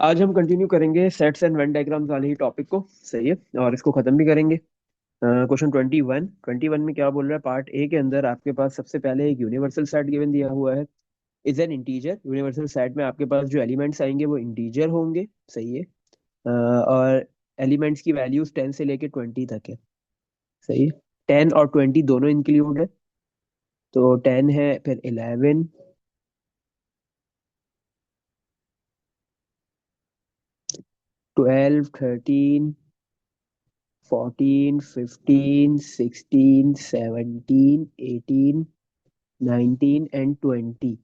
आज हम कंटिन्यू करेंगे सेट्स एंड वेन डायग्राम्स वाले ही टॉपिक को। सही है, और इसको खत्म भी करेंगे। क्वेश्चन 21 में क्या बोल रहा है? पार्ट ए के अंदर आपके पास सबसे पहले एक यूनिवर्सल सेट गिवन दिया हुआ है। Is an integer. Universal set में आपके पास जो एलिमेंट्स आएंगे वो इंटीजर होंगे। सही है। और एलिमेंट्स की वैल्यूज 10 से लेके 20 तक है। सही है। 10 और 20 दोनों इंक्लूड है। तो 10 है, फिर 11, 12, 13, 14, 15, 16, 17, 18, 19 एंड 20।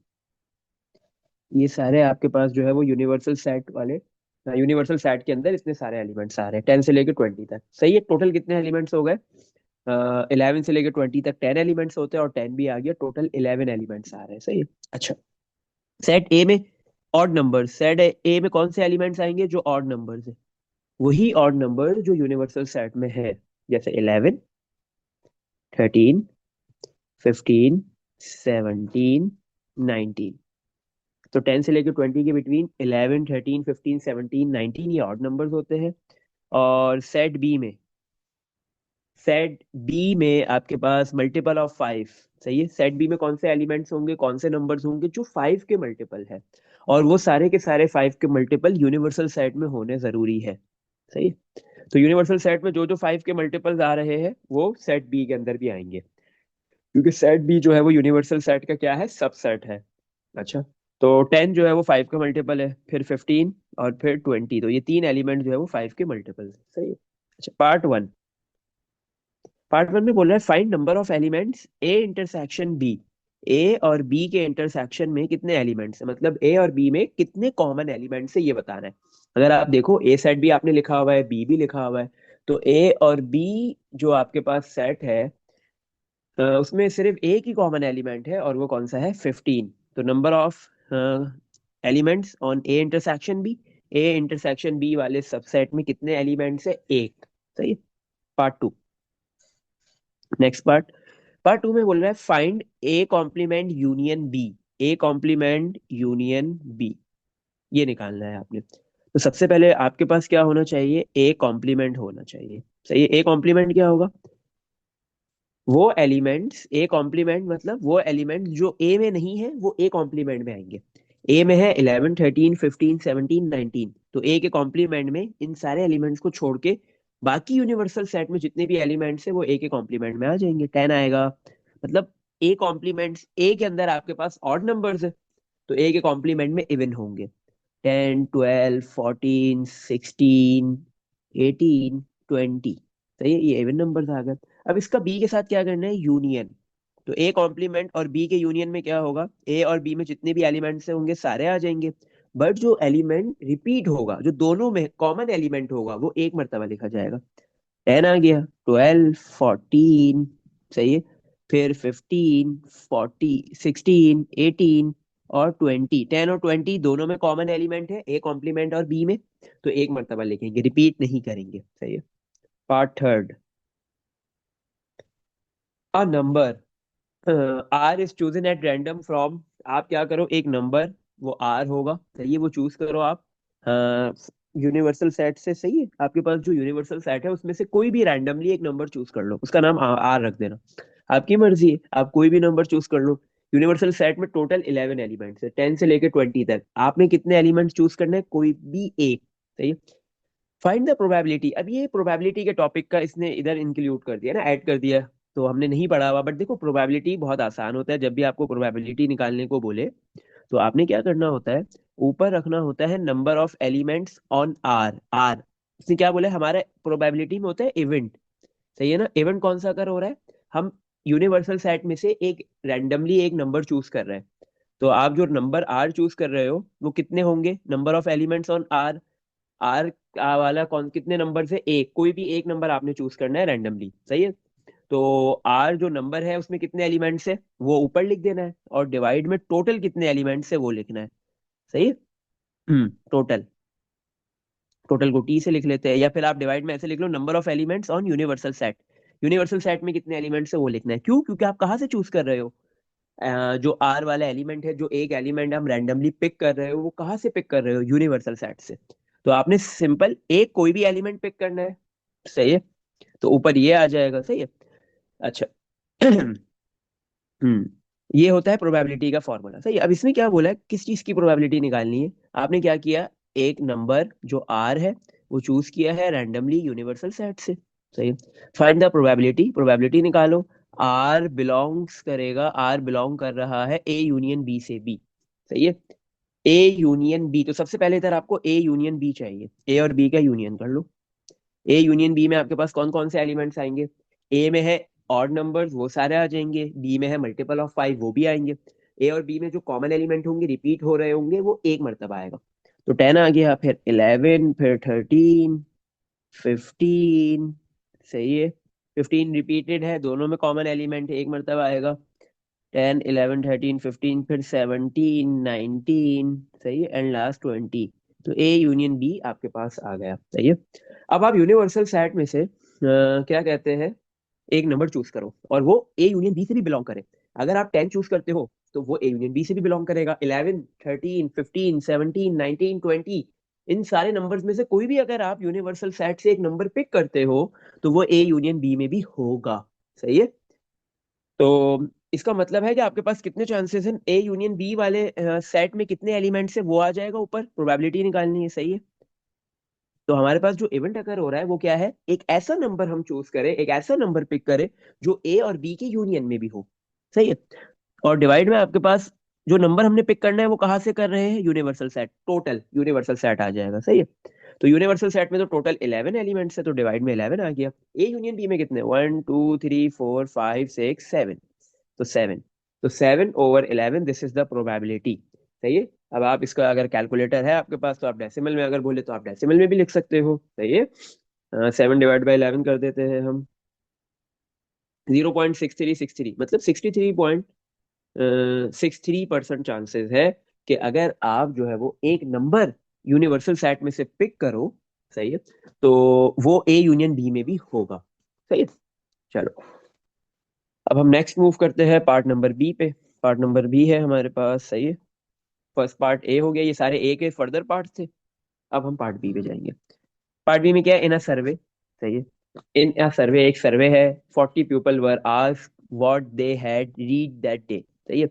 ये सारे आपके पास जो है वो यूनिवर्सल सेट वाले, यूनिवर्सल सेट के अंदर इतने सारे एलिमेंट्स आ रहे हैं 10 से लेकर 20 तक। सही है। टोटल कितने एलिमेंट्स हो गए? 11 से लेकर 20 तक 10 एलिमेंट्स होते हैं, और 10 भी आ गया, टोटल 11 एलिमेंट्स आ रहे हैं। सही है। अच्छा, सेट ए में ऑड नंबर, सेट ए में कौन से एलिमेंट्स आएंगे? जो ऑड नंबर्स है, वही ऑड नंबर जो यूनिवर्सल सेट में है। जैसे 11, 13, 15, 17, 19। तो 10 से लेकर 20 के बिटवीन 11, 13, 15, 17, 19 ये ऑड नंबर्स होते हैं। और सेट बी में आपके पास मल्टीपल ऑफ 5। सही है। सेट बी में कौन से एलिमेंट्स होंगे, कौन से नंबर्स होंगे जो 5 के मल्टीपल है? और वो सारे के सारे 5 के मल्टीपल यूनिवर्सल सेट में होने जरूरी है। सही है। तो यूनिवर्सल सेट में जो जो 5 के मल्टीपल्स आ रहे हैं वो सेट बी के अंदर भी आएंगे, क्योंकि सेट बी जो है वो यूनिवर्सल सेट का क्या है? सबसेट है। अच्छा, तो 10 जो है वो 5 का मल्टीपल है, फिर 15 और फिर 20। तो ये तीन एलिमेंट जो है वो 5 के मल्टीपल है। सही है। अच्छा, पार्ट वन में बोल रहा है find number of elements A intersection B. A और बी के इंटरसेक्शन में कितने एलिमेंट्स है, मतलब ए और बी में कितने कॉमन एलिमेंट्स है ये बताना है। अगर आप देखो, ए सेट भी आपने लिखा हुआ है, बी भी लिखा हुआ है। तो ए और बी जो आपके पास सेट है, उसमें सिर्फ एक ही कॉमन एलिमेंट है, और वो कौन सा है? 15। तो number of elements on A intersection B, A intersection B वाले सबसेट में कितने एलिमेंट्स है? एक। सही है। Part two, next part two में बोल रहा है find A complement union B. A complement union B, ये निकालना है आपने। तो सबसे पहले आपके पास क्या होना चाहिए? ए कॉम्प्लीमेंट होना चाहिए। सही है। ए कॉम्प्लीमेंट क्या होगा? वो एलिमेंट्स, ए कॉम्प्लीमेंट मतलब वो एलिमेंट जो ए में नहीं है वो ए कॉम्प्लीमेंट में आएंगे। ए में है 11, 13, 15, 17, 19। तो ए के कॉम्प्लीमेंट में इन सारे एलिमेंट्स को छोड़ के बाकी यूनिवर्सल सेट में जितने भी एलिमेंट्स है वो ए के कॉम्प्लीमेंट में आ जाएंगे। 10 आएगा। मतलब ए कॉम्प्लीमेंट्स, ए के अंदर आपके पास ऑड नंबर्स है, तो ए के कॉम्प्लीमेंट में इवन होंगे। 10, 12, 14, 16, 18, 20। सही है, ये इवन नंबर्स आ गए। अब इसका बी के साथ क्या करना है? यूनियन। तो ए कॉम्प्लीमेंट और बी के यूनियन में क्या होगा? ए और बी में जितने भी एलिमेंट्स होंगे सारे आ जाएंगे। बट जो एलिमेंट रिपीट होगा, जो दोनों में कॉमन एलिमेंट होगा, वो एक मर्तबा लिखा जाएगा। 10 आ गया, 12, 14। सही है। फिर 15, 16, 18 और 20। 10 और 20 दोनों में कॉमन एलिमेंट है, ए कॉम्प्लीमेंट और बी में। तो एक मर्तबा लिखेंगे, रिपीट नहीं करेंगे। सही है। Part third, a number R is chosen at random from. आप क्या करो, एक नंबर, वो आर होगा, सही है, वो चूज करो आप यूनिवर्सल सेट से। सही है। आपके पास जो यूनिवर्सल सेट है उसमें से कोई भी रैंडमली एक नंबर चूज कर लो, उसका नाम आर रख देना। आपकी मर्जी है, आप कोई भी नंबर चूज कर लो। यूनिवर्सल सेट में टोटल 11 एलिमेंट्स है, 10 से लेकर 20 तक। आपने कितने एलिमेंट्स चूज करने हैं? कोई भी एक। सही है। Find the probability. अब ये प्रोबेबिलिटी के टॉपिक का इसने इधर इंक्लूड कर दिया ना, ऐड कर दिया। तो हमने नहीं पढ़ा हुआ, बट देखो प्रोबेबिलिटी बहुत आसान होता है। जब भी आपको प्रोबेबिलिटी निकालने को बोले तो आपने क्या करना होता है? ऊपर रखना होता है number of elements on R. R इसने क्या बोला? हमारे प्रोबेबिलिटी में होता है इवेंट। सही है ना। इवेंट कौन सा कर हो रहा है? हम यूनिवर्सल सेट में से एक रैंडमली एक नंबर चूज कर रहे हैं। तो आप जो नंबर आर चूज कर रहे हो वो कितने होंगे? Number of elements on R. R वाला कौन, कितने नंबर से? एक। कोई भी एक नंबर आपने चूज करना है रैंडमली। सही है। तो आर जो नंबर है उसमें कितने एलिमेंट्स है वो ऊपर लिख देना है, और डिवाइड में टोटल कितने एलिमेंट्स है वो लिखना है। सही है। टोटल, टोटल को टी से लिख लेते हैं, या फिर आप डिवाइड में ऐसे लिख लो, number of elements on universal set. Universal set में कितने एलिमेंट्स है वो लिखना है। क्यों? क्योंकि आप कहाँ से चूज कर रहे हो? जो आर वाला एलिमेंट है, जो एक एलिमेंट हम रैंडमली पिक कर रहे हो, वो कहाँ से पिक कर रहे हो? यूनिवर्सल सेट से। तो आपने सिंपल एक कोई भी एलिमेंट पिक करना है, सही है। तो ऊपर ये आ जाएगा, सही है। अच्छा। हम्म ये होता है प्रोबेबिलिटी का फॉर्मूला, सही है। अब इसमें क्या बोला है, किस चीज की प्रोबेबिलिटी निकालनी है? आपने क्या किया, एक नंबर जो आर है वो चूज किया है रैंडमली यूनिवर्सल सेट से, सही है। फाइंड द प्रोबेबिलिटी, प्रोबेबिलिटी निकालो। आर बिलोंग्स करेगा, आर बिलोंग कर रहा है ए यूनियन बी से, बी, सही है। ए यूनियन बी, तो सबसे पहले इधर आपको ए यूनियन बी चाहिए, ए और बी का यूनियन कर लो। ए यूनियन बी में आपके पास कौन कौन से एलिमेंट्स आएंगे? ए में है ऑड नंबर्स, वो सारे आ जाएंगे। बी में है मल्टीपल ऑफ 5, वो भी आएंगे। ए और बी में जो कॉमन एलिमेंट होंगे, रिपीट हो रहे होंगे, वो एक मर्तबा आएगा। तो 10 आ गया, फिर 11, फिर 13, 15, सही है। 15 रिपीटेड है, दोनों में कॉमन एलिमेंट है, एक मर्तबा आएगा। 10, 11, 13, 15, फिर 17, 19, सही है, एंड लास्ट 20। तो ए यूनियन बी आपके पास आ गया, सही है। अब आप यूनिवर्सल सेट में से क्या कहते हैं, एक नंबर चूज करो और वो ए यूनियन बी से भी बिलोंग करे। अगर आप 10 चूज करते हो तो वो ए यूनियन बी से भी बिलोंग करेगा। 11, 13, 15, 17, 19, 20, इन सारे नंबर्स में से कोई भी अगर आप यूनिवर्सल सेट से एक नंबर पिक करते हो तो वो ए यूनियन बी में भी होगा, सही है। तो इसका मतलब है कि आपके पास कितने चांसेस हैं, ए यूनियन बी वाले सेट में कितने एलिमेंट्स है वो आ जाएगा ऊपर, प्रोबेबिलिटी निकालनी है, सही है। तो हमारे पास जो इवेंट अगर हो रहा है वो क्या है, एक ऐसा नंबर हम चूज करें, एक ऐसा नंबर पिक करें जो ए और बी के यूनियन में भी हो, सही है। और डिवाइड में आपके पास जो नंबर हमने पिक करना है वो कहाँ से कर रहे हैं, universal set, total universal set आ जाएगा, सही है। तो यूनिवर्सल सेट में तो टोटल 11 एलिमेंट्स है, तो डिवाइड में 11 आ गया। ए यूनियन बी में कितने, 1, 2, 3, 4, 5, 6, 7, तो 7। तो 7/11, दिस इज द प्रोबेबिलिटी, सही है। अब आप इसका अगर कैलकुलेटर है आपके पास तो आप डेसिमल में अगर बोले तो आप डेसिमल में भी लिख सकते हो, सही है। 7/11 कर देते हैं हम। 0.6363, मतलब 63.63% चांसेस है कि अगर आप जो है वो एक नंबर यूनिवर्सल सेट में से पिक करो, सही है, तो वो ए यूनियन बी में भी होगा, सही है। चलो, अब हम नेक्स्ट मूव करते हैं पार्ट नंबर बी पे। पार्ट नंबर बी है हमारे पास, सही है। फर्स्ट पार्ट ए हो गया, ये सारे ए के फर्दर पार्ट थे। अब हम पार्ट बी पे जाएंगे। पार्ट बी में क्या है, इन अ सर्वे, सही है। इन अ सर्वे, एक सर्वे है। 40 people were asked what they had read that day, सही है।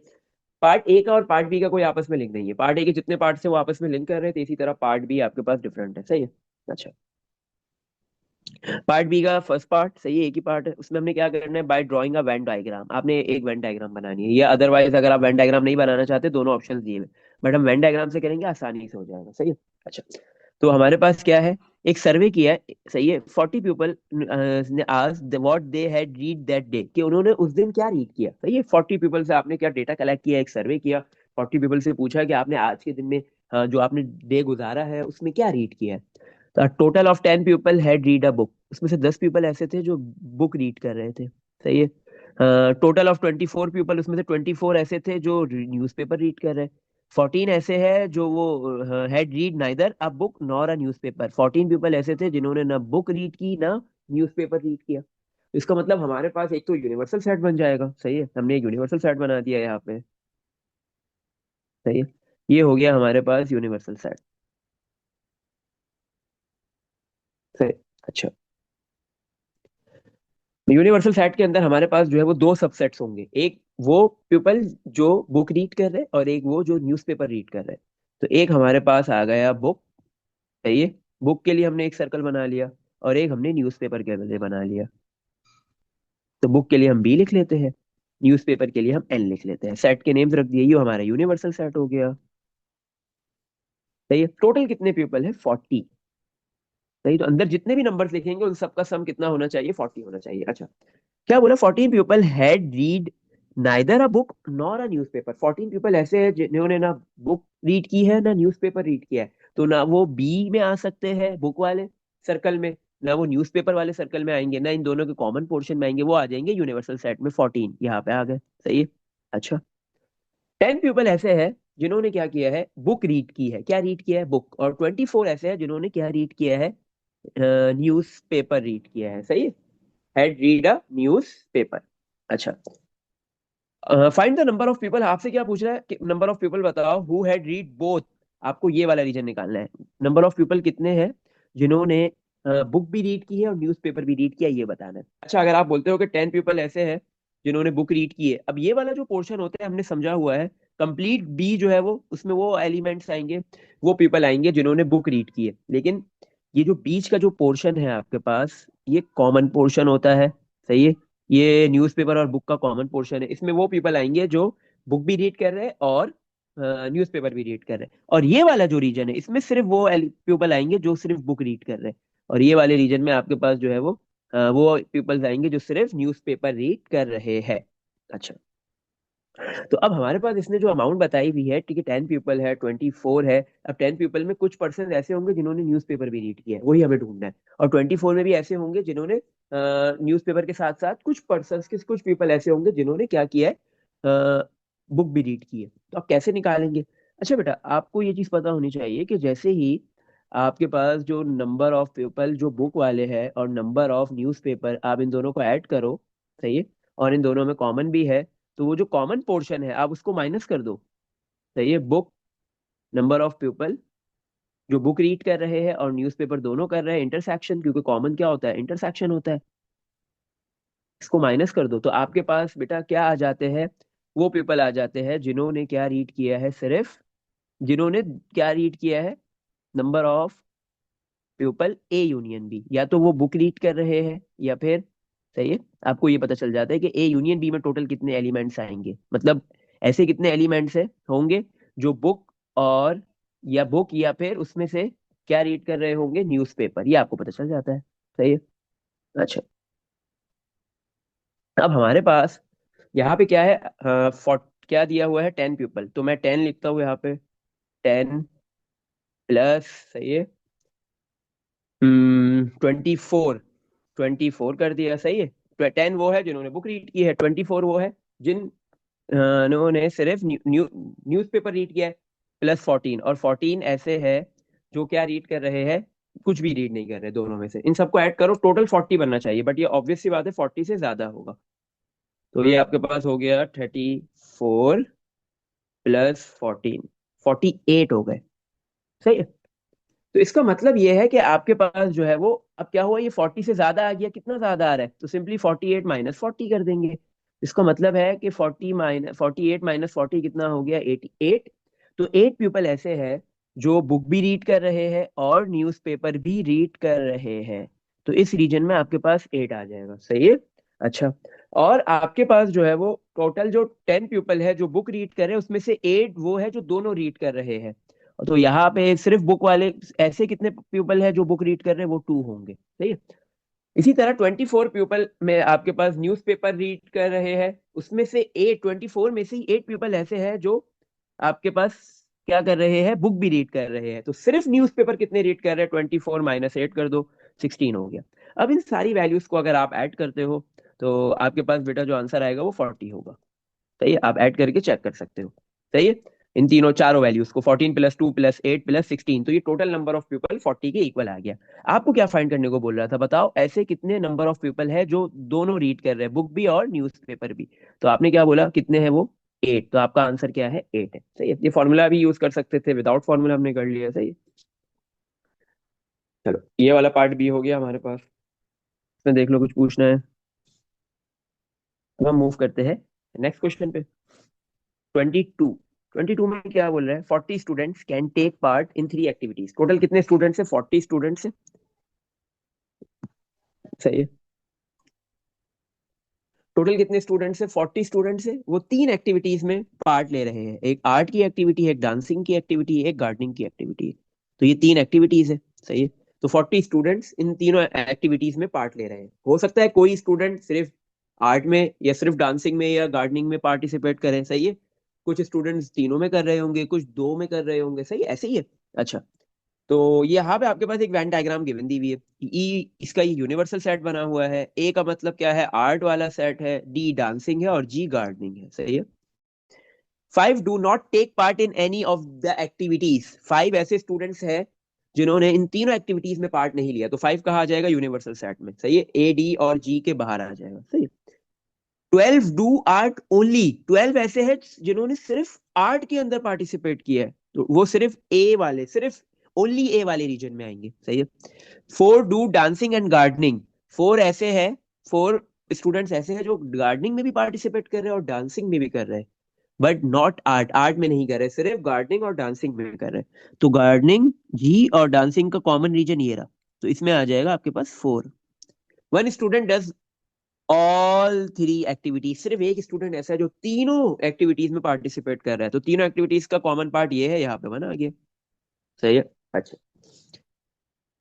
पार्ट ए का और पार्ट बी का कोई आपस में लिंक नहीं है। पार्ट ए के जितने पार्ट थे वो आपस में लिंक कर रहे थे, इसी तरह पार्ट बी आपके पास डिफरेंट है, सही है। अच्छा, पार्ट बी का फर्स्ट पार्ट, सही है, एक ही पार्ट है। उसमें हमने क्या करना है, by drawing a Venn diagram, आपने एक वेन डायग्राम बनानी है, या अदरवाइज अगर आप वेन डायग्राम नहीं बनाना चाहते, दोनों ऑप्शन दिए हुए, बट हम वेन डायग्राम से करेंगे, आसानी से हो जाएगा, सही है। अच्छा, तो हमारे पास क्या है, एक सर्वे किया है, सही है। 40 पीपल ने asked what they had read that day, कि उन्होंने उस दिन क्या रीड किया, सही है। 40 पीपल से आपने क्या डेटा कलेक्ट किया, एक सर्वे किया। 40 पीपल से पूछा कि आपने आज के दिन में जो आपने डे गुजारा है उसमें क्या रीड किया है। Total of 10 people had read a book, उसमें से 10 पीपल ऐसे थे जो बुक रीड कर रहे थे, सही है। टोटल ऑफ 24 पीपल, उसमें से 24 ऐसे थे जो न्यूज़पेपर रीड कर रहे हैं। 14 ऐसे हैं जो वो had read neither a book nor a newspaper, 14 people ऐसे थे जिन्होंने ना बुक रीड की ना न्यूज़पेपर रीड किया। इसका मतलब हमारे पास एक तो यूनिवर्सल सेट बन जाएगा, सही है, हमने एक यूनिवर्सल सेट बना दिया यहाँ पे, सही है। ये हो गया हमारे पास यूनिवर्सल सेट, सही। अच्छा, यूनिवर्सल सेट के अंदर हमारे पास जो है वो दो सबसेट्स होंगे, एक वो पीपल जो बुक रीड कर रहे हैं और एक वो जो न्यूज़पेपर रीड कर रहे हैं। तो एक हमारे पास आ गया बुक, सही है। बुक के लिए हमने एक सर्कल बना लिया और एक हमने न्यूज़पेपर के लिए बना लिया। तो बुक के लिए हम बी लिख लेते हैं, न्यूज़पेपर के लिए हम एन लिख लेते हैं, सेट के नेम्स रख दिए, ये हमारा यूनिवर्सल सेट हो गया, सही है। टोटल कितने पीपल है, 40, सही। तो अंदर जितने भी नंबर्स लिखेंगे उन सबका सम कितना होना चाहिए, 40 होना चाहिए। अच्छा, क्या बोला, 14 people had read neither a book nor a newspaper, 14 people ऐसे हैं जिन्होंने ना बुक रीड की है ना न्यूज़पेपर रीड किया है। तो ना वो बी में आ सकते हैं बुक वाले सर्कल में, ना वो न्यूज़पेपर वाले सर्कल में आएंगे, ना इन दोनों के कॉमन पोर्शन में आएंगे, वो आ जाएंगे यूनिवर्सल सेट में, 14 यहाँ पे आ गए, सही है। अच्छा, 10 पीपल ऐसे हैं जिन्होंने क्या किया है, बुक रीड की है, क्या रीड किया है, बुक। और 24 ऐसे हैं जिन्होंने क्या रीड किया है, न्यूज पेपर रीड किया है, सही है। Had read a newspaper. अच्छा, find the number of people, आपसे क्या पूछ रहा है कि नंबर ऑफ पीपल बताओ हु हैड रीड बोथ। आपको ये वाला रीजन निकालना है। नंबर ऑफ पीपल कितने हैं जिन्होंने बुक भी रीड की है और न्यूज़पेपर भी रीड किया, ये बताना है। अच्छा, अगर आप बोलते हो कि 10 पीपल ऐसे हैं जिन्होंने बुक रीड की है, अब ये वाला जो पोर्शन होता है हमने समझा हुआ है, कंप्लीट बी जो है वो उसमें वो एलिमेंट्स आएंगे, वो पीपल आएंगे जिन्होंने बुक रीड की है। लेकिन ये जो बीच का जो पोर्शन है आपके पास, ये कॉमन पोर्शन होता है। सही है, ये न्यूज़पेपर और बुक का कॉमन पोर्शन है। इसमें वो पीपल आएंगे जो बुक भी रीड कर रहे हैं और न्यूज़पेपर भी रीड कर रहे हैं। और ये वाला जो रीजन है, इसमें सिर्फ वो पीपल आएंगे जो सिर्फ बुक रीड कर रहे हैं। और ये वाले रीजन में आपके पास जो है वो पीपल्स आएंगे जो सिर्फ न्यूज़पेपर रीड कर रहे हैं। अच्छा, तो अब हमारे पास इसने जो अमाउंट बताई हुई है, ठीक है, 10 पीपल है, 24 है। अब 10 पीपल में कुछ पर्सन ऐसे होंगे जिन्होंने न्यूज़पेपर भी रीड किया है, वही हमें ढूंढना है। और 24 में भी ऐसे होंगे जिन्होंने न्यूज़पेपर के साथ साथ कुछ पर्सन के कुछ पीपल ऐसे होंगे जिन्होंने क्या किया है, बुक भी रीड की है। तो आप कैसे निकालेंगे? अच्छा बेटा, आपको ये चीज पता होनी चाहिए कि जैसे ही आपके पास जो नंबर ऑफ पीपल जो बुक वाले हैं और नंबर ऑफ न्यूज़पेपर, आप इन दोनों को ऐड करो, सही है, और इन दोनों में कॉमन भी है, तो वो जो कॉमन पोर्शन है आप उसको माइनस कर दो। सही है, बुक, नंबर ऑफ पीपल जो बुक रीड कर रहे हैं और न्यूज़पेपर दोनों कर रहे हैं, इंटरसेक्शन, क्योंकि कॉमन क्या होता है, इंटरसेक्शन होता है, इसको माइनस कर दो। तो आपके पास बेटा क्या आ जाते हैं, वो पीपल आ जाते हैं जिन्होंने क्या रीड किया है, सिर्फ जिन्होंने क्या रीड किया है, number of people A union B, या तो वो बुक रीड कर रहे हैं या फिर, सही है, आपको ये पता चल जाता है कि ए यूनियन बी में टोटल कितने एलिमेंट्स आएंगे, मतलब ऐसे कितने एलिमेंट्स है होंगे जो बुक और या बुक या फिर उसमें से क्या रीड कर रहे होंगे, न्यूज़पेपर, ये आपको पता चल जाता है। सही है। अच्छा, अब हमारे पास यहाँ पे क्या है, क्या दिया हुआ है, 10 पीपल, तो मैं 10 लिखता हूँ यहाँ पे। 10 प्लस, सही है, 24, 24 कर दिया, सही है। 10 वो है जिन्होंने बुक रीड की है, 24 वो है जिन उन्होंने सिर्फ न्यूज़पेपर रीड किया है, प्लस 14, और 14 ऐसे है जो क्या रीड कर रहे हैं, कुछ भी रीड नहीं कर रहे दोनों में से। इन सबको ऐड करो, टोटल 40 बनना चाहिए, बट ये ऑब्वियस सी बात है 40 से ज्यादा होगा। तो ये आपके पास हो गया 34 प्लस 14, 48 हो गए। सही है। तो इसका मतलब ये है कि आपके पास जो है वो, अब क्या हुआ, ये 40 से ज्यादा आ गया, कितना ज्यादा आ रहा है, तो सिंपली 48 माइनस 40 कर देंगे। इसका मतलब है कि 48 माइनस 40 कितना हो गया, 88। तो 8 पीपल ऐसे हैं जो बुक भी रीड कर रहे हैं और न्यूज़पेपर भी रीड कर रहे हैं। तो इस रीजन में आपके पास 8 आ जाएगा। सही है। अच्छा, और आपके पास जो है वो टोटल जो 10 पीपल है जो बुक रीड कर रहे हैं, उसमें से 8 वो है जो दोनों रीड कर रहे हैं। तो यहाँ पे सिर्फ बुक वाले ऐसे कितने पीपल है जो बुक रीड कर रहे हैं, वो 2 होंगे। सही है। इसी तरह 24 पीपल में आपके पास न्यूज़पेपर रीड कर रहे हैं, उसमें से 24 में से ही 8 पीपल ऐसे हैं जो आपके पास क्या कर रहे हैं, बुक भी रीड कर रहे हैं। तो सिर्फ न्यूज़पेपर कितने रीड कर रहे हैं, 24 माइनस 8 कर दो, 16 हो गया। अब इन सारी वैल्यूज को अगर आप ऐड करते हो तो आपके पास बेटा जो आंसर आएगा वो 40 होगा। सही है, आप ऐड करके चेक कर सकते हो। सही है, इन तीनों चारों वैल्यूज को, 14 प्लस 2 प्लस 8 प्लस 16, तो ये टोटल नंबर ऑफ पीपल 40 के इक्वल आ गया। आपको क्या फाइंड करने को बोल रहा था, बताओ ऐसे कितने नंबर ऑफ पीपल है जो दोनों रीड कर रहे हैं, बुक भी और न्यूज़पेपर भी। तो आपने क्या बोला, कितने हैं वो, 8, तो आपका आंसर क्या है, 8 है। सही है, ये फॉर्मूला भी यूज कर सकते थे, विदाउट फॉर्मूला हमने कर लिया। सही है। चलो, ये वाला पार्ट भी हो गया हमारे पास। इसमें देख लो कुछ पूछना है। अब हम मूव करते हैं नेक्स्ट क्वेश्चन पे। 22, 22 में क्या बोल रहा है, 40 students can take part in 3 activities. Total कितने स्टूडेंट्स है, 40 स्टूडेंट्स है। सही है, टोटल कितने स्टूडेंट्स है, 40 स्टूडेंट्स है, वो 3 एक्टिविटीज में पार्ट ले रहे हैं। एक आर्ट की एक्टिविटी है, एक डांसिंग की एक्टिविटी है, एक गार्डनिंग की एक्टिविटी है। तो ये 3 एक्टिविटीज है। सही है, तो 40 स्टूडेंट्स इन तीनों एक्टिविटीज में पार्ट ले रहे हैं। हो सकता है कोई स्टूडेंट सिर्फ आर्ट में या सिर्फ डांसिंग में या गार्डनिंग में पार्टिसिपेट करें। सही है, कुछ स्टूडेंट्स तीनों में कर रहे होंगे, कुछ दो में कर रहे होंगे। सही है, ऐसे ही है। अच्छा, तो यहाँ पे आपके पास एक वैन डायग्राम गिवन दी हुई है। ई इसका ये यूनिवर्सल सेट बना हुआ है, ए का मतलब क्या है, आर्ट वाला सेट है, डी डांसिंग है और जी गार्डनिंग है। सही है। 5 do not take part in any of the activities. 5 ऐसे स्टूडेंट्स हैं जिन्होंने इन तीनों एक्टिविटीज में पार्ट नहीं लिया, तो 5 कहाँ आ जाएगा, यूनिवर्सल सेट में। सही है, ए डी और जी के बाहर आ जाएगा। सही है। 12 डू आर्ट ओनली, 12 ऐसे हैं जिन्होंने सिर्फ आर्ट के अंदर पार्टिसिपेट किया है, तो वो सिर्फ ए वाले, सिर्फ ओनली ए वाले रीजन में आएंगे, सही है। 4 डू डांसिंग एंड गार्डनिंग, 4 ऐसे हैं, 4 स्टूडेंट्स ऐसे हैं जो गार्डनिंग में भी पार्टिसिपेट कर रहे हैं और डांसिंग में भी कर रहे हैं, बट नॉट आर्ट, आर्ट में नहीं कर रहे, सिर्फ गार्डनिंग और डांसिंग में कर रहे हैं। तो गार्डनिंग जी और डांसिंग का कॉमन रीजन ये रहा, तो इसमें आ जाएगा आपके पास 4। One student does all three activities, सिर्फ एक स्टूडेंट ऐसा है जो तीनों एक्टिविटीज में पार्टिसिपेट कर रहा है, तो तीनों एक्टिविटीज का कॉमन पार्ट ये है, यहाँ पे बना आगे, सही है। अच्छा,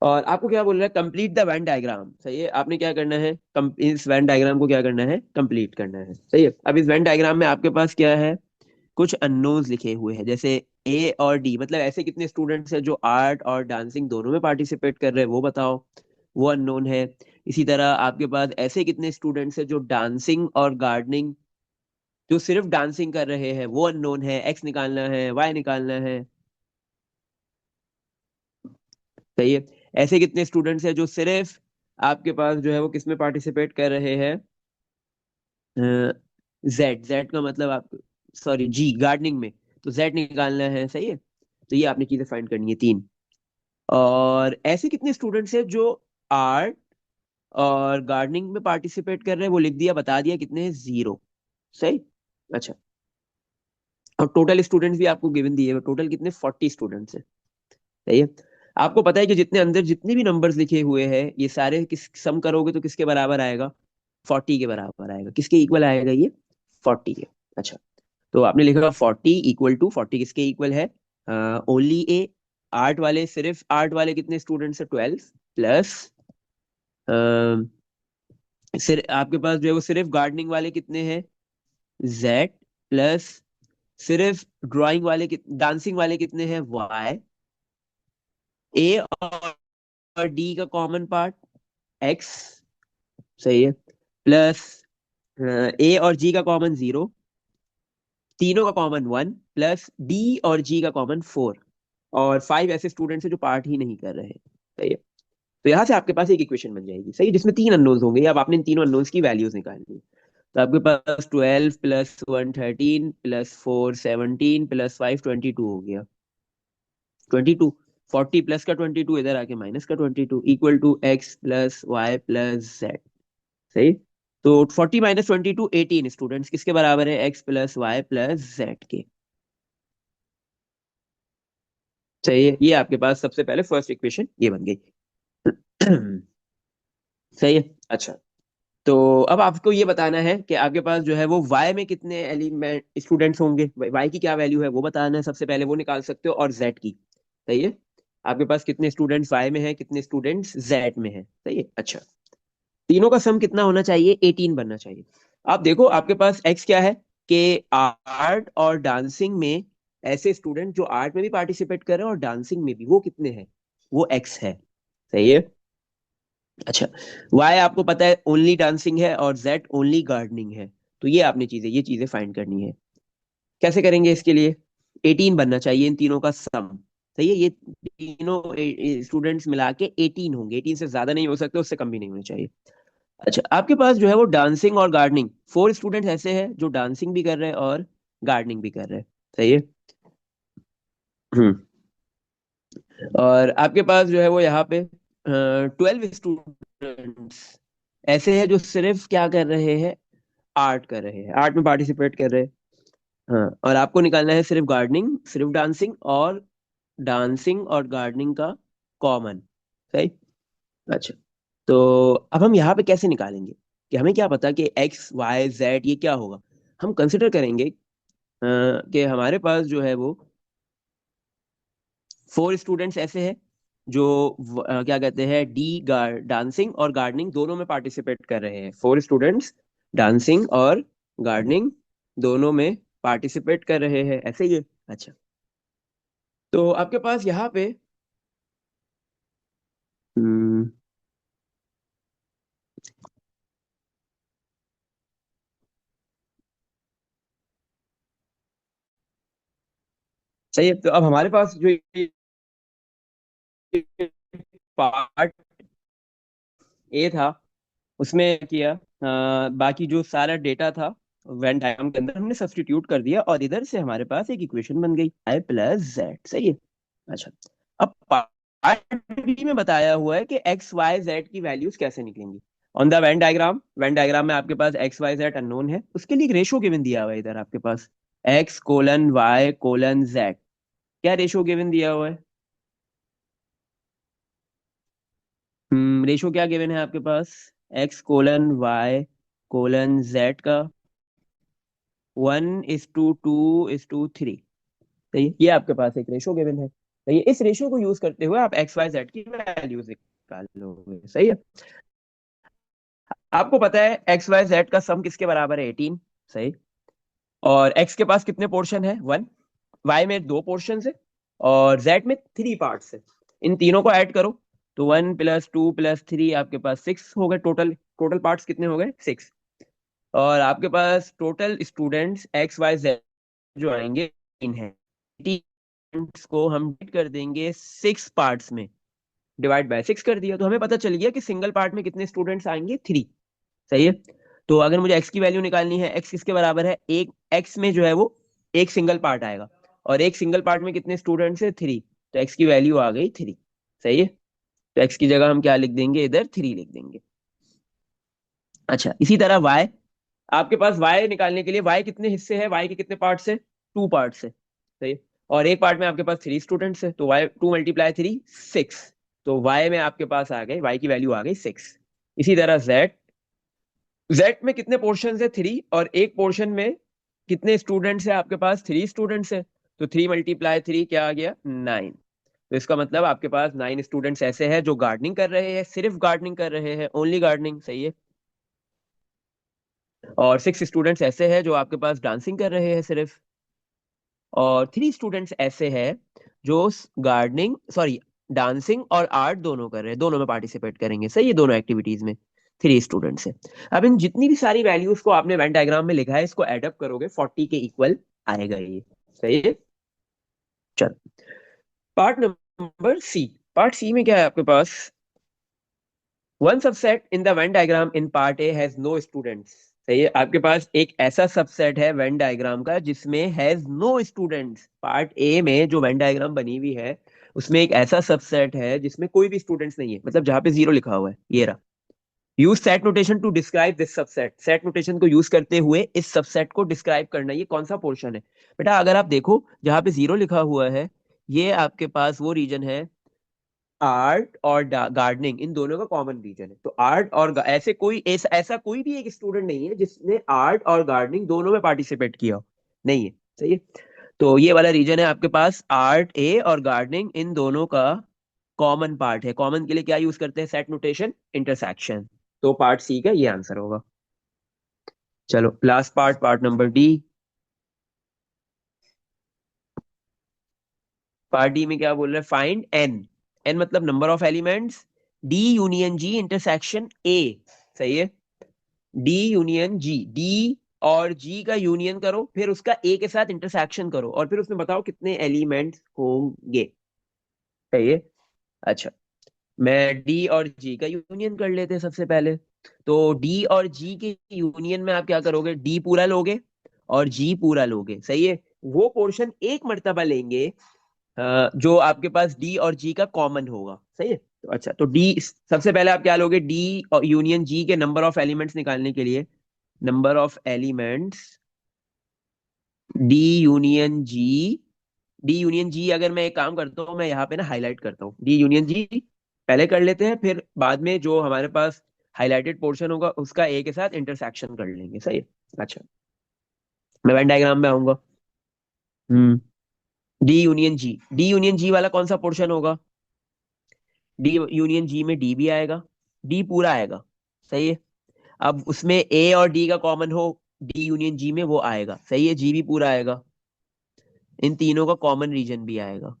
और आपको क्या बोल रहा है, कंप्लीट द वेन डायग्राम, सही है। आपने क्या करना है, इस वेन डायग्राम को क्या करना है, कंप्लीट करना है, सही है। अब इस वेन डायग्राम में आपके पास क्या है, कुछ अननोन्स लिखे हुए हैं, जैसे ए और डी, मतलब ऐसे कितने स्टूडेंट्स हैं जो आर्ट और डांसिंग दोनों में पार्टिसिपेट कर रहे हैं, वो बताओ, वो अननोन है। इसी तरह आपके पास ऐसे कितने स्टूडेंट्स हैं जो डांसिंग और गार्डनिंग, जो सिर्फ डांसिंग कर रहे हैं, वो अननोन है, एक्स निकालना है, वाई निकालना है, सही है। ऐसे कितने स्टूडेंट्स हैं जो सिर्फ आपके पास जो है वो किस में पार्टिसिपेट कर रहे हैं, जेड, जेड का मतलब आप, सॉरी जी, गार्डनिंग में, तो जेड निकालना है, सही है। तो ये आपने चीजें फाइंड करनी है, 3। और ऐसे कितने स्टूडेंट्स हैं जो आर्ट और गार्डनिंग में पार्टिसिपेट कर रहे हैं, वो लिख दिया, बता दिया कितने हैं, 0, सही। अच्छा, और टोटल स्टूडेंट्स भी आपको गिवन दिए हुए, टोटल कितने, 40 स्टूडेंट्स हैं, सही है। आपको पता है कि जितने अंदर जितने भी नंबर्स लिखे हुए हैं, ये सारे किस सम करोगे तो किसके बराबर आएगा, 40 के बराबर आएगा, किसके इक्वल आएगा ये, 40 के। अच्छा, तो आपने लिखा 40 इक्वल टू, 40 किसके इक्वल है, ओनली ए, आर्ट वाले, सिर्फ आर्ट वाले कितने स्टूडेंट्स है, 12, प्लस सिर्फ आपके पास जो है वो सिर्फ गार्डनिंग वाले कितने हैं, जेड, प्लस सिर्फ ड्राइंग वाले डांसिंग वाले कितने हैं, वाई, ए और डी का कॉमन पार्ट, एक्स, सही है, प्लस ए और जी का कॉमन 0, तीनों का कॉमन 1, प्लस डी और जी का कॉमन 4, और 5 ऐसे स्टूडेंट्स हैं जो पार्ट ही नहीं कर रहे हैं, सही है। तो यहाँ से आपके पास एक इक्वेशन बन जाएगी, सही, जिसमें 3 अननोन्स होंगे, अब आपने इन तीनों अननोन्स की वैल्यूज निकालनी है। तो आपके पास 12 प्लस 1 13 प्लस 4 17 प्लस 5 22 हो गया, 22। 40 प्लस का 22 इधर आके माइनस का 22 equal to X plus Y plus Z, सही। तो 40 माइनस 22 18 स्टूडेंट्स किसके बराबर है, X plus Y plus Z के, सही है। ये आपके पास सबसे पहले फर्स्ट इक्वेशन ये बन गई। सही है। अच्छा, तो अब आपको ये बताना है कि आपके पास जो है वो y में कितने एलिमेंट स्टूडेंट्स होंगे, y की क्या वैल्यू है वो बताना है, सबसे पहले वो निकाल सकते हो, और z की, सही है। आपके पास कितने स्टूडेंट्स y में है, कितने स्टूडेंट्स z में है, सही है। अच्छा, तीनों का सम कितना होना चाहिए, 18 बनना चाहिए। आप देखो आपके पास x क्या है, कि आर्ट और डांसिंग में ऐसे स्टूडेंट जो आर्ट में भी पार्टिसिपेट कर रहे हैं और डांसिंग में भी, वो कितने हैं, वो x है, सही है। अच्छा, वाई आपको पता है ओनली डांसिंग है और जेड ओनली गार्डनिंग है, तो ये चीजें फाइंड करनी है। कैसे करेंगे इसके लिए, 18 बनना चाहिए इन तीनों का सम, सही है। ये तीनों स्टूडेंट्स मिला के 18 होंगे, 18 से ज्यादा नहीं हो सकते, उससे कम भी नहीं होने चाहिए। अच्छा, आपके पास जो है वो डांसिंग और गार्डनिंग, 4 स्टूडेंट्स ऐसे हैं जो डांसिंग भी कर रहे हैं और गार्डनिंग भी कर रहे हैं, सही है। हम्म, और आपके पास जो है वो यहाँ पे 12 स्टूडेंट्स ऐसे हैं जो सिर्फ क्या कर रहे हैं, आर्ट कर रहे हैं, आर्ट में पार्टिसिपेट कर रहे हैं। हाँ, और आपको निकालना है सिर्फ गार्डनिंग, सिर्फ डांसिंग, और डांसिंग और गार्डनिंग का कॉमन, सही। अच्छा, तो अब हम यहाँ पे कैसे निकालेंगे, कि हमें क्या पता कि एक्स वाई जेड ये क्या होगा। हम कंसिडर करेंगे कि हमारे पास जो है वो 4 स्टूडेंट्स ऐसे हैं जो क्या कहते हैं, डांसिंग और गार्डनिंग दोनों में पार्टिसिपेट कर रहे हैं, 4 स्टूडेंट्स डांसिंग और गार्डनिंग दोनों में पार्टिसिपेट कर रहे हैं, ऐसे ही है। अच्छा, तो आपके पास यहाँ पे हम्म, सही है। तो अब हमारे पास जो पार्ट ए था, उसमें किया बाकी जो सारा डेटा था वेन डायग्राम के अंदर हमने सब्स्टिट्यूट कर दिया और इधर से हमारे पास एक इक्वेशन बन गई आई प्लस जेड। सही है। अच्छा, अब पार्ट बी में बताया हुआ है कि एक्स वाई जेड की वैल्यूज कैसे निकलेंगी ऑन द वेन डायग्राम में आपके पास एक्स वाई जेड अननोन है, उसके लिए एक रेशो गिवन दिया हुआ है इधर आपके पास x colon y colon z. क्या रेशो गिवन दिया हुआ है? रेशो क्या गिवन है आपके पास? X colon y colon z का 1:2:3। सही है, ये आपके पास एक रेशो गिवन है। सही है, इस रेशो को यूज करते हुए आप एक्स वाई जेड की वैल्यूज निकाल लोगे। सही है। आपको पता है एक्स वाई जेड का सम किसके बराबर है? 18। सही। और एक्स के पास कितने पोर्शन है? 1। वाई में 2 पोर्शन है और जेड में 3 पार्ट्स है। इन तीनों को ऐड करो तो 1+2+3 आपके पास 6 हो गए। टोटल टोटल पार्ट्स कितने हो गए? 6। और आपके पास total students x y z जो आएंगे 3 है। 18 को हम डिवाइड कर देंगे 6 पार्ट्स में, डिवाइड बाय 6 कर दिया तो हमें पता चल गया कि सिंगल पार्ट में कितने स्टूडेंट्स आएंगे? 3। सही है। तो अगर मुझे एक्स की वैल्यू निकालनी है, एक्स किसके बराबर है? एक एक्स में जो है वो एक सिंगल पार्ट आएगा और एक सिंगल पार्ट में कितने स्टूडेंट्स है? 3। तो एक्स की वैल्यू आ गई 3। सही है। तो एक्स की जगह हम क्या लिख देंगे? इधर 3 लिख देंगे। अच्छा, इसी तरह वाई, आपके पास वाई निकालने के लिए वाई कितने हिस्से है? वाई के कितने पार्ट्स है? 2 पार्ट्स है। सही है। और एक पार्ट में आपके पास 3 स्टूडेंट्स है तो वाई 2 × 3 6। तो वाई में आपके पास आ गए, वाई की वैल्यू आ गई 6। इसी तरह जेड, जेड में कितने पोर्शन है? 3। और एक पोर्शन में कितने स्टूडेंट्स है आपके पास? 3 स्टूडेंट्स है। तो 3 × 3 क्या आ गया? 9। तो इसका मतलब आपके पास 9 स्टूडेंट्स ऐसे हैं जो गार्डनिंग कर रहे हैं, सिर्फ गार्डनिंग कर रहे हैं, ओनली गार्डनिंग। सही है। और 6 स्टूडेंट्स ऐसे हैं जो आपके पास डांसिंग कर रहे हैं सिर्फ। और 3 स्टूडेंट्स ऐसे हैं जो गार्डनिंग, सॉरी, डांसिंग और आर्ट दोनों कर रहे हैं, दोनों में पार्टिसिपेट करेंगे। सही है, दोनों एक्टिविटीज में 3 स्टूडेंट्स है। अब इन जितनी भी सारी वैल्यूज को आपने वेन डायग्राम में लिखा है इसको एडअप करोगे 40 के इक्वल आएगा ये। सही है। चलो, part number C. Part C में क्या है आपके पास? One subset in the Venn diagram in part A has no students. सही है, आपके पास एक ऐसा सबसेट है वेन डायग्राम का जिसमें has no students. Part A में जो वेन डायग्राम बनी हुई है उसमें एक ऐसा सबसेट है जिसमें कोई भी स्टूडेंट्स नहीं है, मतलब जहां पे 0 लिखा हुआ है, ये रहा। Use set notation to describe this subset. Set notation को यूज करते हुए इस सबसेट को डिस्क्राइब करना। ये कौन सा पोर्शन है बेटा? अगर आप देखो जहां पे 0 लिखा हुआ है, ये आपके पास वो रीजन है, आर्ट और गार्डनिंग इन दोनों का कॉमन रीजन है। तो आर्ट और ऐसा कोई भी एक स्टूडेंट नहीं है जिसने आर्ट और गार्डनिंग दोनों में पार्टिसिपेट किया हो। नहीं है। सही है। तो ये वाला रीजन है आपके पास, आर्ट ए और गार्डनिंग इन दोनों का कॉमन पार्ट है। कॉमन के लिए क्या यूज करते हैं? Set notation, intersection. तो पार्ट सी का ये आंसर होगा। चलो last part, part number D. Part D में क्या बोल रहे हैं? Find N. एन मतलब number of elements D union G intersection A. सही है। डी यूनियन जी, डी और जी का यूनियन करो, फिर उसका ए के साथ इंटरसेक्शन करो और फिर उसमें बताओ कितने एलिमेंट्स होंगे। सही है। अच्छा, मैं डी और जी का यूनियन कर लेते हैं सबसे पहले। तो डी और जी के यूनियन में आप क्या करोगे? डी पूरा लोगे और जी पूरा लोगे। सही है। वो पोर्शन एक मर्तबा लेंगे जो आपके पास डी और जी का कॉमन होगा। सही है। तो अच्छा, तो डी सबसे पहले आप क्या लोगे? डी और यूनियन जी के नंबर ऑफ एलिमेंट्स निकालने के लिए, number of elements D union G, D union G अगर मैं एक काम करता हूँ, मैं यहाँ पे ना हाईलाइट करता हूँ डी यूनियन जी पहले कर लेते हैं, फिर बाद में जो हमारे पास हाईलाइटेड पोर्शन होगा उसका ए के साथ इंटरसेक्शन कर लेंगे। सही है। अच्छा, मैं वेन डायग्राम में आऊंगा। हम्म डी यूनियन जी वाला कौन सा पोर्शन होगा? डी यूनियन जी में डी भी आएगा, डी पूरा आएगा। सही है। अब उसमें ए और डी का कॉमन हो, डी यूनियन जी में वो आएगा। सही है, जी भी पूरा आएगा, इन तीनों का कॉमन रीजन भी आएगा।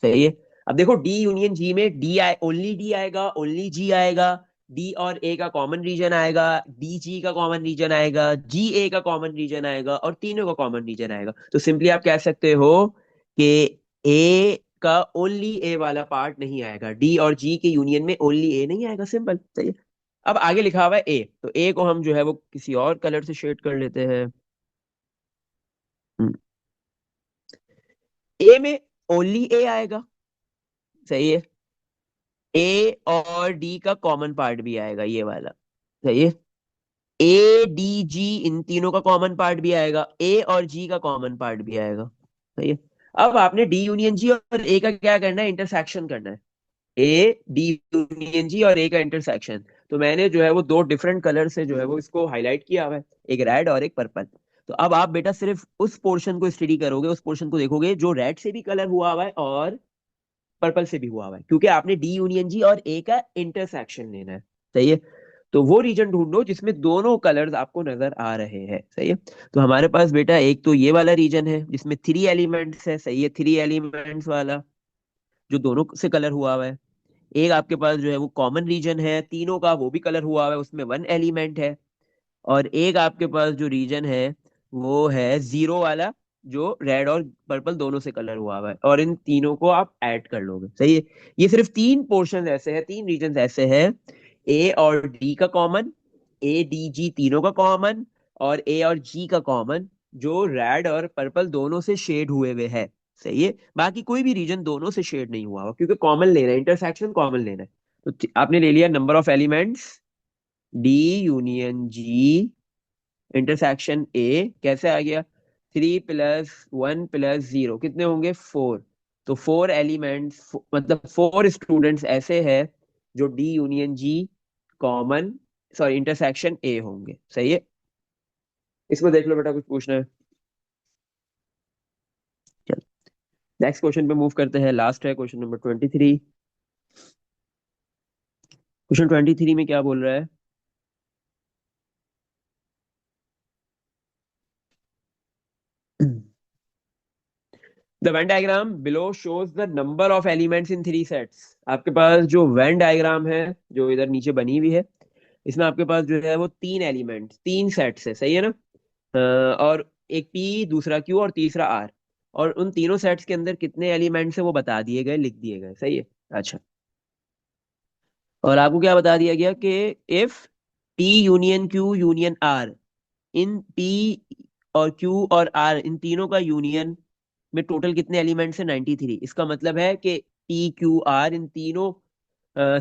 सही है। अब देखो डी यूनियन जी में डी आए, ओनली डी आएगा, ओनली जी आएगा, डी और ए का कॉमन रीजन आएगा, डी जी का कॉमन रीजन आएगा, जी ए का कॉमन रीजन आएगा और तीनों का कॉमन रीजन आएगा। तो सिंपली आप कह सकते हो कि ए का ओनली ए वाला पार्ट नहीं आएगा, डी और जी के यूनियन में ओनली ए नहीं आएगा। सिंपल। सही है। अब आगे लिखा हुआ है ए, तो ए को हम जो है वो किसी और कलर से शेड कर लेते हैं। ए में ओनली ए आएगा, सही है। ए और डी का कॉमन पार्ट भी आएगा, ये वाला, सही है। ए डी जी इन तीनों का कॉमन पार्ट भी आएगा, ए और जी का कॉमन पार्ट भी आएगा, सही है। अब आपने डी यूनियन जी और ए का क्या करना है, इंटरसेक्शन करना है। ए डी यूनियन जी और ए का इंटरसेक्शन, तो मैंने जो है वो दो डिफरेंट कलर से जो है वो इसको हाईलाइट किया हुआ है, एक रेड और एक पर्पल। तो अब आप बेटा सिर्फ उस पोर्शन को स्टडी करोगे, उस पोर्शन को देखोगे जो रेड से भी कलर हुआ हुआ है और पर्पल से भी हुआ हुआ है, क्योंकि आपने डी यूनियन जी और ए का इंटरसेक्शन लेना है, सही है। तो वो रीजन ढूंढो जिसमें दोनों कलर्स आपको नजर आ रहे हैं, सही है। तो हमारे पास बेटा एक तो ये वाला रीजन है जिसमें थ्री एलिमेंट्स है, सही है, थ्री एलिमेंट्स वाला जो दोनों से कलर हुआ हुआ है। एक आपके पास जो है वो कॉमन रीजन है तीनों का, वो भी कलर हुआ हुआ है, उसमें वन एलिमेंट है। और एक आपके पास जो रीजन है वो है जीरो वाला, जो रेड और पर्पल दोनों से कलर हुआ हुआ है, और इन तीनों को आप ऐड कर लोगे, सही है। ये सिर्फ तीन पोर्शन ऐसे हैं, तीन रीजन ऐसे हैं, ए और डी का कॉमन, ए डी जी तीनों का कॉमन, और ए और जी का कॉमन, जो रेड और पर्पल दोनों से शेड हुए हुए है, सही है। बाकी कोई भी रीजन दोनों से शेड नहीं हुआ हुआ, क्योंकि कॉमन लेना है, इंटरसेक्शन कॉमन लेना है। तो आपने ले लिया number of elements D union G intersection ए, कैसे आ गया, 3 + 1 + 0 कितने होंगे, 4। तो 4 एलिमेंट्स मतलब 4 स्टूडेंट्स ऐसे हैं जो D union G common, sorry intersection A होंगे, सही है। इसमें देख लो बेटा, कुछ पूछना है? चलो नेक्स्ट क्वेश्चन पे मूव करते हैं, लास्ट है क्वेश्चन नंबर 23। क्वेश्चन 23 में क्या बोल रहा है? The Venn diagram below shows the number of elements in three sets. आपके पास जो वेन डायग्राम है जो इधर नीचे बनी हुई है, इसमें आपके पास जो है वो तीन एलिमेंट तीन सेट्स है, सही है ना। और एक पी, दूसरा क्यू और तीसरा आर, और उन तीनों सेट्स के अंदर कितने एलिमेंट्स है वो बता दिए गए, लिख दिए गए, सही है। अच्छा, और आपको क्या बता दिया गया कि if T union Q union R, इन पी और क्यू और आर इन तीनों का यूनियन में टोटल कितने एलिमेंट्स है, 93। इसका मतलब है कि पी क्यू आर इन तीनों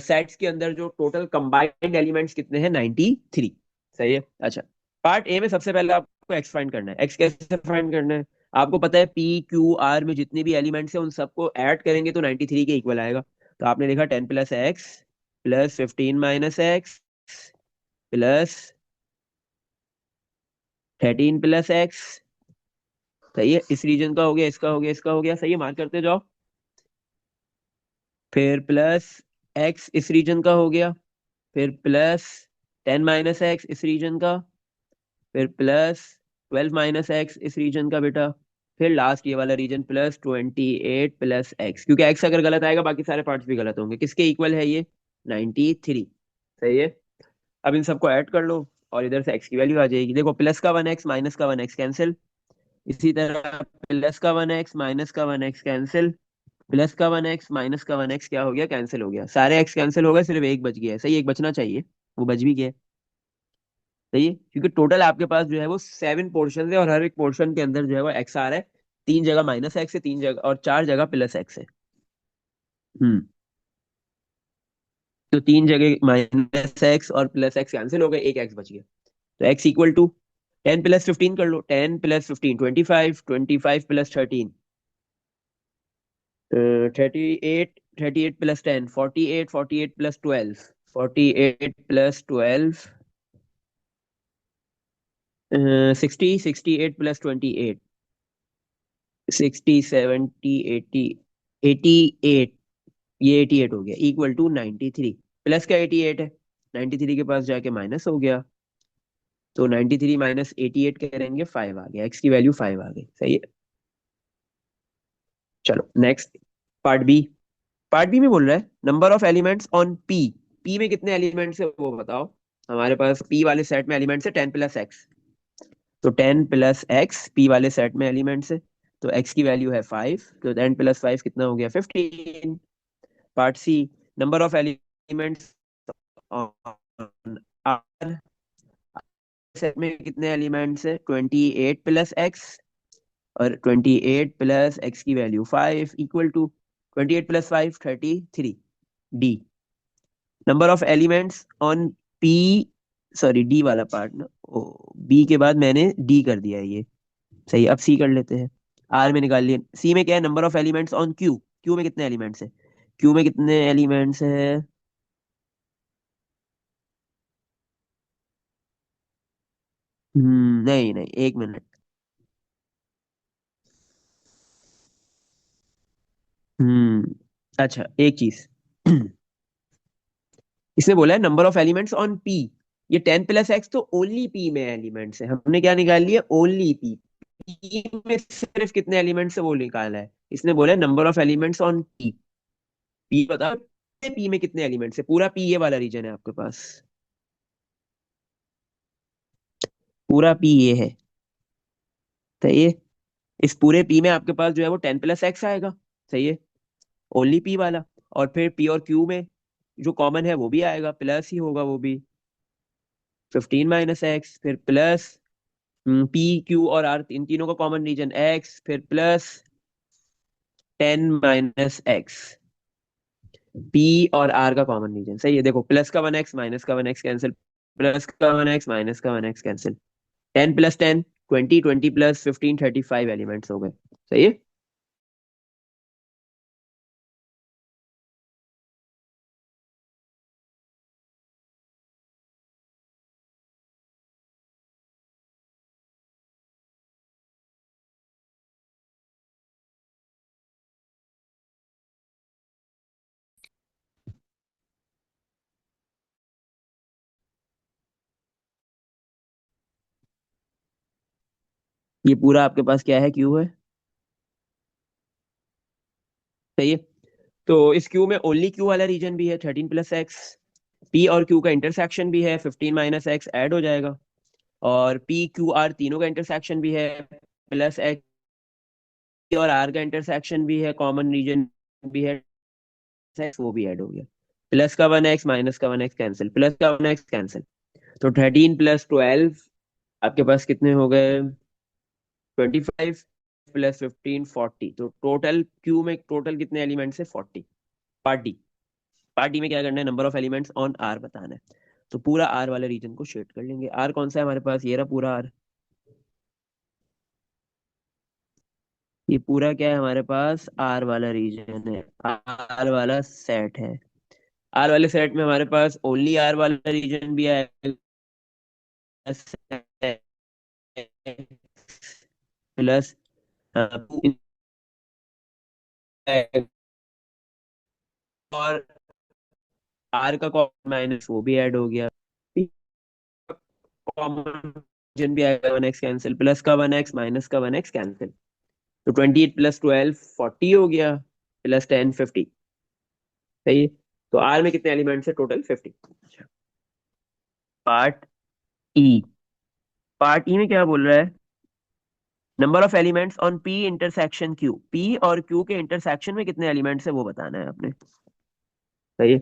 सेट्स के अंदर जो टोटल कंबाइंड एलिमेंट्स कितने हैं, 93, सही है। अच्छा, पार्ट ए में सबसे पहले आपको एक्स फाइंड करना है। एक्स कैसे फाइंड करना है? आपको पता है पी क्यू आर में जितने भी एलिमेंट्स हैं उन सबको ऐड करेंगे तो 93 के इक्वल आएगा। तो आपने लिखा 10 + x +15 - x +13 + x, सही है। इस रीजन का हो गया, इसका हो गया, इसका हो गया, सही है, मार्क करते जाओ। फिर प्लस एक्स इस रीजन का हो गया, फिर +10 - x इस रीजन का, फिर +12 - x इस रीजन का बेटा, फिर लास्ट ये वाला रीजन +28 + x, क्योंकि x अगर गलत आएगा बाकी सारे पार्ट्स भी गलत होंगे। किसके इक्वल है ये, 93, सही है। अब इन सबको ऐड कर लो और इधर से x की वैल्यू आ जाएगी। देखो प्लस का 1x माइनस का 1x कैंसिल, इसी तरह प्लस का 1x माइनस का 1x कैंसिल, प्लस का 1x माइनस का 1x क्या हो गया, कैंसिल हो गया, सारे x कैंसिल हो गए, सिर्फ एक बच गया है, सही, एक बचना चाहिए, वो बच भी गया, सही है। क्योंकि टोटल आपके पास जो है वो 7 पोर्शन है और हर एक पोर्शन के अंदर जो है वो एक्स आ रहा है, 3 जगह -x है, 3 जगह और 4 जगह +x है। हम्म, तो 3 जगह -x और +x कैंसिल हो गए, एक x बच गया। तो x इक्वल टू 10 + 15 कर लो, 10 + 15 25, 25 + 13 38, 38 + 10 48, 48 + 12 48 + 12 60, 68 + 28 60 70 80 88, ये 88 हो गया, इक्वल टू 93। प्लस का 88 है, 93 के पास जाके माइनस हो गया, तो 93 - 88 करेंगे, 5 आ गया, एक्स की वैल्यू 5 आ गई, सही है। चलो next, part B. Part B में बोल रहा है number of elements on P. P में कितने एलिमेंट्स है वो बताओ। हमारे पास पी वाले सेट में एलिमेंट्स है 10 + x, तो 10 + x पी वाले सेट में एलिमेंट्स है, तो x की वैल्यू है 5, तो 10 + 5 कितना हो गया, 15। Part C, number of elements R set में कितने एलिमेंट्स है? 28 प्लस एक्स, और 28 प्लस एक्स की value 5 equal to 28 plus 5 33। D number of elements on P, sorry D वाला पार्ट ना, ओ बी के बाद मैंने डी कर दिया है ये। सही, अब सी कर लेते हैं। आर में निकाल लिए। सी में क्या है? Number of elements on Q. Q में कितने एलिमेंट्स है? क्यू में कितने एलिमेंट्स है? नहीं नहीं, एक मिनट। हम्म अच्छा, एक चीज। इसने बोला है number of elements on P. ये 10 प्लस एक्स तो ओनली पी में एलिमेंट्स है, हमने क्या निकाल लिया? Only P. पी में सिर्फ कितने एलिमेंट्स है वो निकाला है। इसने बोला है number of elements on P. P बता, पी में कितने एलिमेंट्स है? पूरा पी ये वाला रीजन है आपके पास। पूरा पी ये है। सही है। इस पूरे पी में आपके पास जो है वो 10 प्लस एक्स आएगा। सही है, ओनली पी वाला। और फिर पी और क्यू में जो कॉमन है वो भी आएगा, प्लस ही होगा वो भी। 15 - एक्स, फिर प्लस पी क्यू और आर, इन तीनों का कॉमन रीजन एक्स, फिर प्लस 10 - एक्स। पी और आर का कॉमन रीजन। सही है, देखो प्लस का 1 एक्स, माइनस का 1 एक्स कैंसिल, प्लस का 1 एक्स, माइनस का 1 एक्स कैंसिल। 10 + 10 20, 20 + 15 35 एलिमेंट्स हो गए। सही है। ये पूरा आपके पास क्या है? क्यू है। सही है। तो इस क्यू में ओनली क्यू वाला रीजन भी है, 13 + एक्स। पी और क्यू का इंटरसेक्शन भी है, 15 - एक्स ऐड हो जाएगा। और पी क्यू आर तीनों का इंटरसेक्शन भी है, प्लस एक्स। और आर का इंटरसेक्शन भी है, कॉमन रीजन भी है, एक्स वो भी ऐड हो गया। प्लस का 1 एक्स, माइनस का 1 एक्स कैंसिल, प्लस का 1 एक्स कैंसिल। तो 13 + 12 आपके पास कितने हो गए? 25 + 15 40। तो टोटल क्यू में टोटल कितने एलिमेंट्स है? 40। पार्टी पार्टी में क्या करना है? Number of elements on R बताना है। तो पूरा आर वाले रीजन को शेड कर लेंगे। आर कौन सा है हमारे पास? ये रहा पूरा आर। ये पूरा क्या है हमारे पास? आर वाला रीजन है, आर वाला सेट है। आर वाले सेट में हमारे पास ओनली आर वाला रीजन भी आएगा, प्लस और आर का कॉमन माइनस वो भी ऐड हो गया। कॉमन रीजन भी आएगा, 1 एक्स कैंसिल, प्लस का 1 एक्स, माइनस का 1 एक्स कैंसिल। तो 28 + 12 40 हो गया, प्लस 10 50। सही है। तो आर में कितने एलिमेंट्स है टोटल? 50। पार्ट ई। पार्ट ई में क्या बोल रहा है? Number of elements on P intersection Q. P और क्यू के इंटरसेक्शन में कितने एलिमेंट्स है वो बताना है आपने। सही है।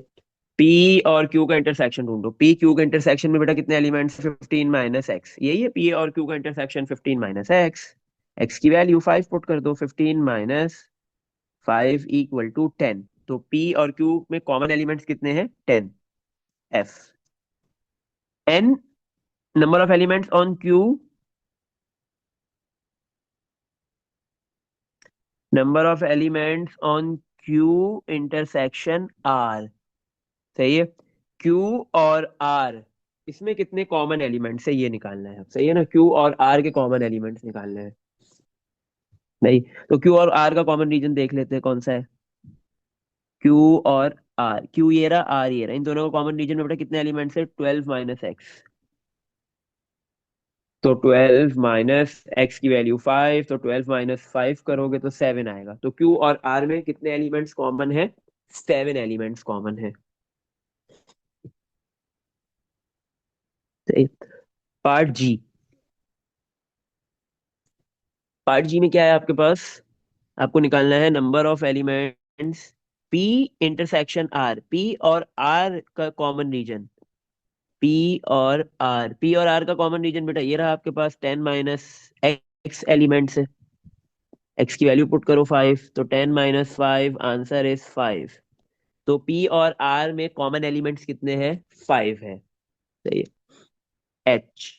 पी और क्यू का इंटरसेक्शन ढूंढो। पी क्यू का इंटरसेक्शन में बेटा कितने एलिमेंट्स? 15 - एक्स, यही है पी और क्यू का इंटरसेक्शन। 15 - एक्स, एक्स की वैल्यू 5 पुट कर दो। 15 - 5 = 10। तो पी और क्यू में कॉमन एलिमेंट्स कितने हैं? 10। F N number of elements on Q. Number of elements on Q intersection R. सही है। क्यू और आर, इसमें कितने कॉमन एलिमेंट्स है ये निकालना है। सही है ना, क्यू और आर के कॉमन एलिमेंट्स निकालने हैं। नहीं, तो क्यू और आर का कॉमन रीजन देख लेते हैं कौन सा है। क्यू और आर, क्यू ये रहा, आर ये रहा, इन दोनों का कॉमन रीजन में बेटा कितने एलिमेंट्स है? 12 - एक्स। तो 12 - एक्स की वैल्यू 5, तो 12 - 5 करोगे तो 7 आएगा। तो क्यू और आर में कितने एलिमेंट्स कॉमन है? 7 एलिमेंट्स कॉमन है। Part G. पार्ट जी में क्या है आपके पास? आपको निकालना है number of elements P intersection R. P और आर का कॉमन रीजन पी और आर का कॉमन रीजन बेटा ये रहा आपके पास, 10 - एक्स एलिमेंट्स है। एक्स की वैल्यू पुट करो 5, तो 10 - 5, आंसर इज 5। तो पी और आर में कॉमन एलिमेंट्स कितने हैं? 5 है। सही है। एच।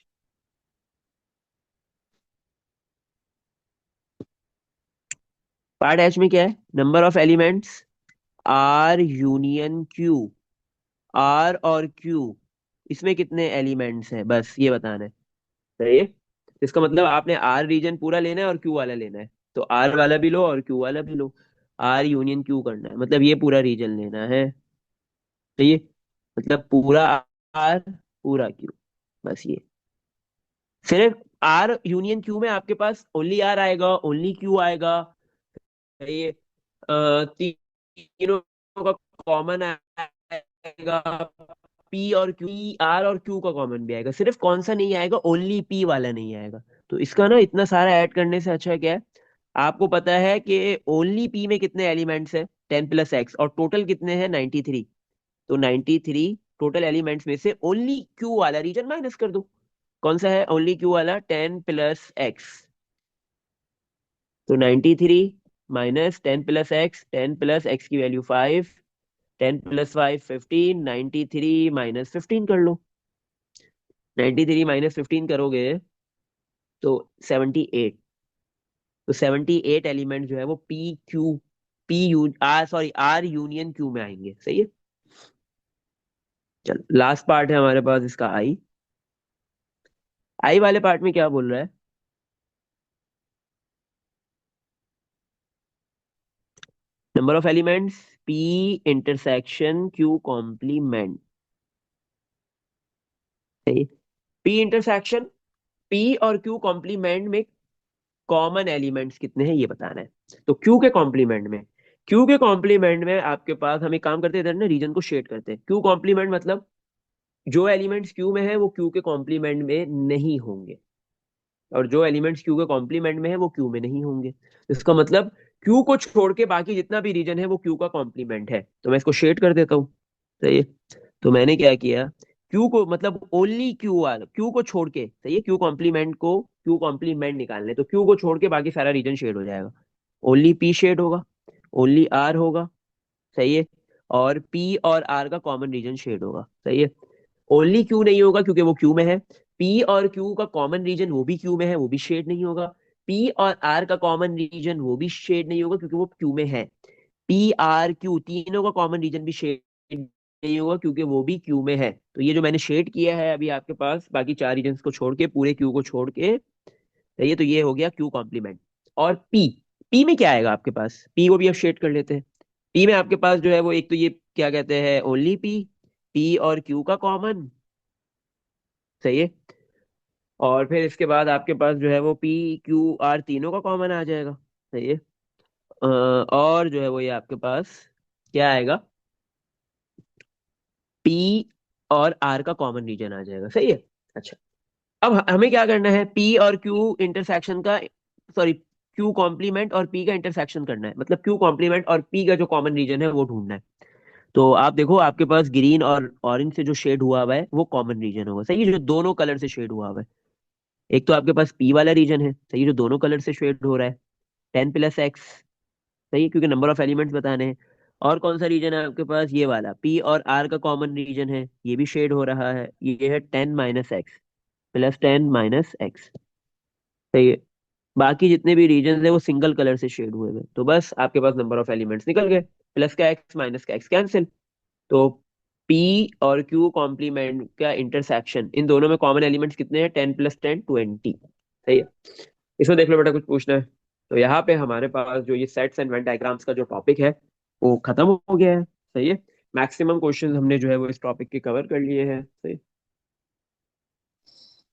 पार्ट एच में क्या है? Number of elements R union Q. R और क्यू, इसमें कितने एलिमेंट्स हैं, बस ये बताना है। सही है। इसका मतलब आपने आर रीजन पूरा लेना है और क्यू वाला लेना है। तो आर वाला भी लो और क्यू वाला भी लो। आर यूनियन क्यू करना है, मतलब ये पूरा रीजन लेना है। सही है। मतलब पूरा आर, पूरा क्यू, बस ये। सिर्फ आर यूनियन क्यू में आपके पास ओनली आर आएगा, ओनली क्यू आएगा। ये तीनों का कॉमन आएगा। पी और क्यू, आर और क्यू का कॉमन भी आएगा, सिर्फ कौन सा नहीं आएगा? ओनली पी वाला नहीं आएगा। तो इसका ना इतना सारा ऐड करने से अच्छा क्या है, आपको पता है कि ओनली पी में कितने एलिमेंट्स है? 10 + x, और टोटल कितने हैं? 93। तो 93 टोटल एलिमेंट्स में से ओनली क्यू वाला रीजन माइनस कर दो। कौन सा है ओनली क्यू वाला? 10 + x। तो 93 -10 + x, 10 + x की वैल्यू 5, 10 + 5 15, 93 -15 कर लो। 93 -15 करोगे तो 78। तो 78 एलिमेंट जो है वो P Q, P U R, sorry R union Q में आएंगे। सही है। चलो लास्ट पार्ट है हमारे पास इसका, आई। आई वाले पार्ट में क्या बोल रहा है? Number of elements P intersection Q complement. सही। पी इंटरसेक्शन, पी और क्यू कॉम्प्लीमेंट में कॉमन एलिमेंट्स कितने हैं ये बताना है। तो क्यू के कॉम्प्लीमेंट में, क्यू के कॉम्प्लीमेंट में आपके पास, हम एक काम करते हैं इधर ना रीजन को शेड करते हैं। क्यू कॉम्प्लीमेंट मतलब जो एलिमेंट्स क्यू में है वो क्यू के कॉम्प्लीमेंट में नहीं होंगे, और जो एलिमेंट्स क्यू के कॉम्प्लीमेंट में है वो क्यू में नहीं होंगे। इसका मतलब क्यू को छोड़ के बाकी जितना भी रीजन है वो क्यू का कॉम्प्लीमेंट है। तो मैं इसको शेड कर देता हूँ। सही है। तो मैंने क्या किया, क्यू को मतलब ओनली क्यू वाला, क्यू को छोड़ के, सही है, क्यू कॉम्प्लीमेंट निकालने, तो क्यू को छोड़ के बाकी सारा रीजन शेड हो जाएगा। ओनली पी शेड होगा, ओनली आर होगा। सही है। और पी और आर का कॉमन रीजन शेड होगा। सही है। ओनली क्यू नहीं होगा क्योंकि वो क्यू में है। पी और क्यू का कॉमन रीजन वो भी क्यू में है, वो भी शेड नहीं होगा। पी और आर का कॉमन रीजन वो भी शेड नहीं होगा क्योंकि वो क्यू में है। पी आर क्यू तीनों का कॉमन रीजन भी शेड नहीं होगा क्योंकि वो भी क्यू में है। तो ये जो मैंने शेड किया है अभी आपके पास, बाकी चार रीजन्स को छोड़ के, पूरे क्यू को छोड़ के, ये तो ये हो गया क्यू कॉम्प्लीमेंट। और पी, पी में क्या आएगा आपके पास? पी को भी अब शेड कर लेते हैं। पी में आपके पास जो है वो एक तो ये क्या कहते हैं, ओनली पी, पी और क्यू का कॉमन। सही है। और फिर इसके बाद आपके पास जो है वो पी क्यू आर तीनों का कॉमन आ जाएगा। सही है। और जो है वो ये आपके पास क्या आएगा, पी और आर का कॉमन रीजन आ जाएगा। सही है। अच्छा, अब हमें क्या करना है, पी और क्यू इंटरसेक्शन का, सॉरी, क्यू कॉम्प्लीमेंट और पी का इंटरसेक्शन करना है, मतलब क्यू कॉम्प्लीमेंट और पी का जो कॉमन रीजन है वो ढूंढना है। तो आप देखो आपके पास ग्रीन और ऑरेंज से जो शेड हुआ हुआ है वो कॉमन रीजन होगा। सही है, जो दोनों कलर से शेड हुआ हुआ है। एक तो आपके पास पी वाला रीजन है, सही है, जो दोनों कलर से शेड हो रहा है, 10 + x। सही है, क्योंकि नंबर ऑफ एलिमेंट्स बताने हैं। और कौन सा रीजन है आपके पास? ये वाला पी और आर का कॉमन रीजन है, ये भी शेड हो रहा है, ये है 10 - x, +10 - x। सही है। बाकी जितने भी रीजन है वो सिंगल कलर से शेड हुए हुए, तो बस आपके पास नंबर ऑफ एलिमेंट्स निकल गए। प्लस का एक्स माइनस का एक्स कैंसिल। तो पी और क्यू कॉम्प्लीमेंट का इंटरसेक्शन, इन दोनों में कॉमन एलिमेंट्स कितने हैं? 10 + 10 20। सही है। इसमें देख लो बेटा, कुछ पूछना है? तो यहाँ पे हमारे पास जो ये सेट्स एंड वेन डायग्राम्स का जो टॉपिक है वो खत्म हो गया है। सही है। मैक्सिमम क्वेश्चंस हमने जो है वो इस टॉपिक के कवर कर लिए हैं। सही।